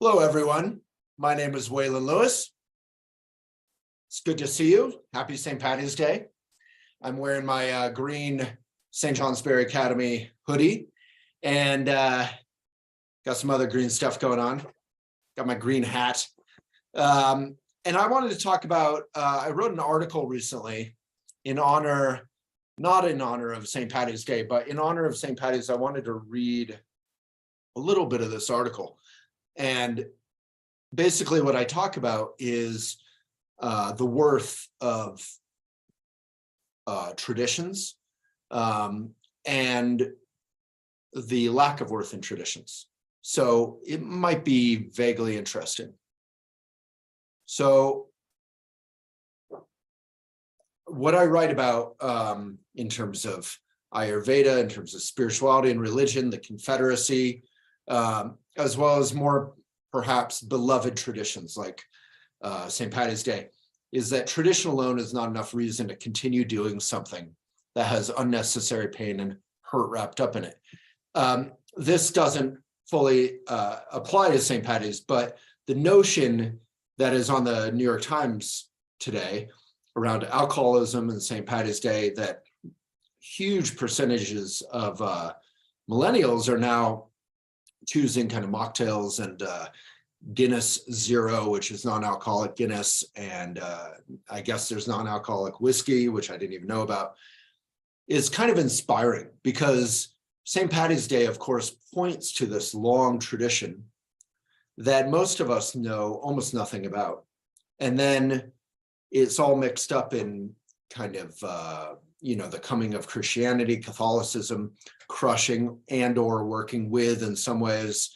Hello, everyone. My name is Waylon Lewis. It's good to see you. Happy St. Patty's Day. I'm wearing my green St. Johnsbury Academy hoodie and got some other green stuff going on. Got my green hat. And I wanted to talk about, I wrote an article recently in honor, not in honor of St. Patty's Day, but in honor of St. Patty's, I wanted to read a little bit of this article. And basically what I talk about is the worth of traditions and the lack of worth in traditions. So it might be vaguely interesting. So what I write about in terms of Ayurveda, in terms of spirituality and religion, the Confederacy, as well as more perhaps beloved traditions like St. Patty's Day, is that tradition alone is not enough reason to continue doing something that has unnecessary pain and hurt wrapped up in it. This doesn't fully apply to St. Patty's, but the notion that is on the New York Times today around alcoholism and St. Patty's Day, that huge percentages of millennials are now choosing kind of mocktails and Guinness Zero, which is non-alcoholic Guinness, and I guess there's non-alcoholic whiskey, which I didn't even know about, is kind of inspiring because St. Patty's Day, of course, points to this long tradition that most of us know almost nothing about. And then it's all mixed up in kind of, the coming of Christianity, Catholicism, crushing and or working with, in some ways,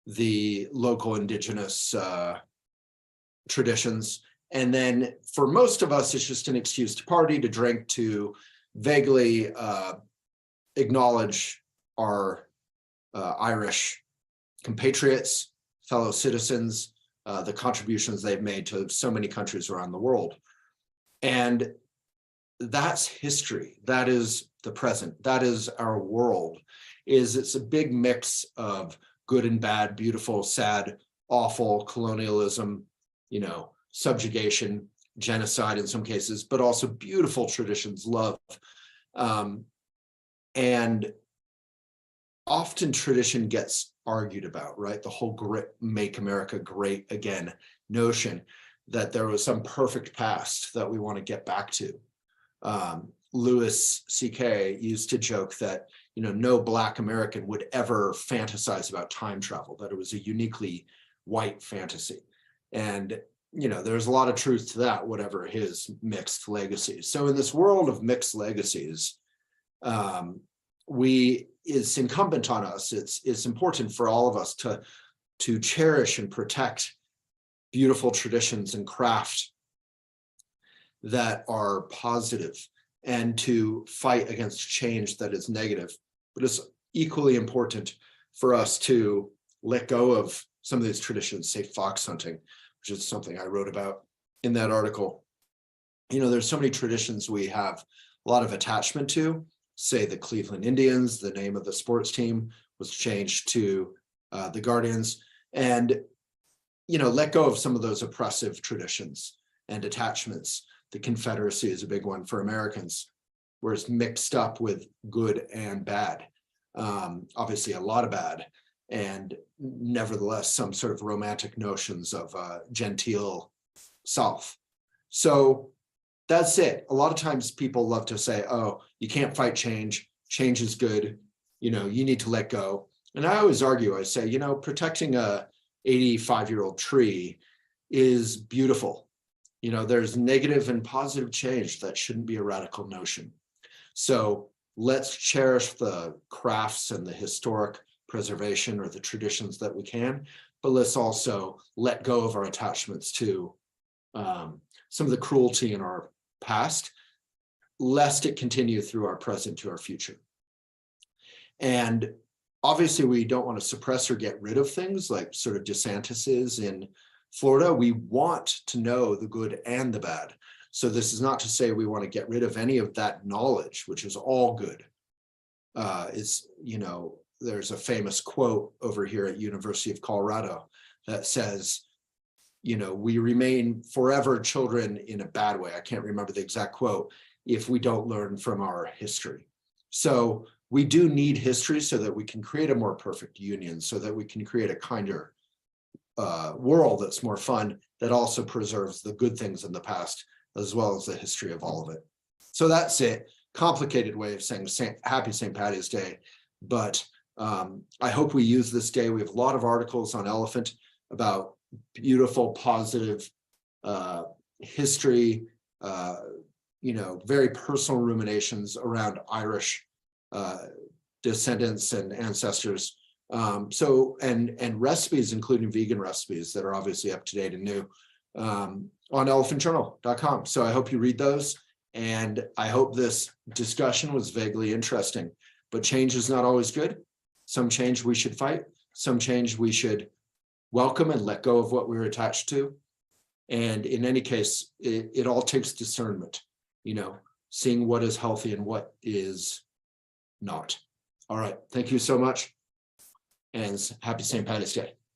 the local indigenous traditions. And then for most of us, it's just an excuse to party, to drink, to vaguely acknowledge our Irish compatriots, fellow citizens, the contributions they've made to so many countries around the world. And that's history. That is the present. That is our world. It's a big mix of good and bad, beautiful, sad, awful, colonialism, subjugation, genocide in some cases, but also beautiful traditions, love. And often tradition gets argued about, right? The whole make America great again notion that there was some perfect past that we want to get back to. Louis C.K. used to joke that, no Black American would ever fantasize about time travel, that it was a uniquely white fantasy. And, there's a lot of truth to that, whatever his mixed legacies. So in this world of mixed legacies, it's incumbent on us, it's important for all of us to cherish and protect beautiful traditions and craft that are positive, and to fight against change that is negative. But it's equally important for us to let go of some of these traditions, say fox hunting, which is something I wrote about in that article. There's so many traditions we have a lot of attachment to, say the Cleveland Indians, the name of the sports team was changed to the Guardians, and, let go of some of those oppressive traditions and attachments. The Confederacy is a big one for Americans, where it's mixed up with good and bad. Obviously a lot of bad, and nevertheless some sort of romantic notions of genteel South. So that's it. A lot of times people love to say, oh, you can't fight change. Change is good. You need to let go. And I always argue, I say, protecting a 85-year-old tree is beautiful. There's negative and positive change that shouldn't be a radical notion. So let's cherish the crafts and the historic preservation or the traditions that we can, but let's also let go of our attachments to some of the cruelty in our past, lest it continue through our present to our future. And obviously we don't want to suppress or get rid of things like sort of DeSantis is in Florida. We want to know the good and the bad. So this is not to say we want to get rid of any of that knowledge, which is all good. It's, there's a famous quote over here at University of Colorado that says, you know, we remain forever children in a bad way. I can't remember the exact quote, if we don't learn from our history. So we do need history so that we can create a more perfect union, so that we can create a kinder world that's more fun, that also preserves the good things in the past, as well as the history of all of it. So that's it. Complicated way of saying happy St. Patty's Day. But I hope we use this day. We have a lot of articles on elephant about beautiful, positive history, you know, very personal ruminations around Irish descendants and ancestors. And recipes, including vegan recipes that are obviously up to date and new, on elephantjournal.com. So I hope you read those. And I hope this discussion was vaguely interesting. But change is not always good. Some change we should fight. Some change we should welcome and let go of what we're attached to. And in any case, it all takes discernment, you know, seeing what is healthy and what is not. All right. Thank you so much. And happy St. Patty's Day.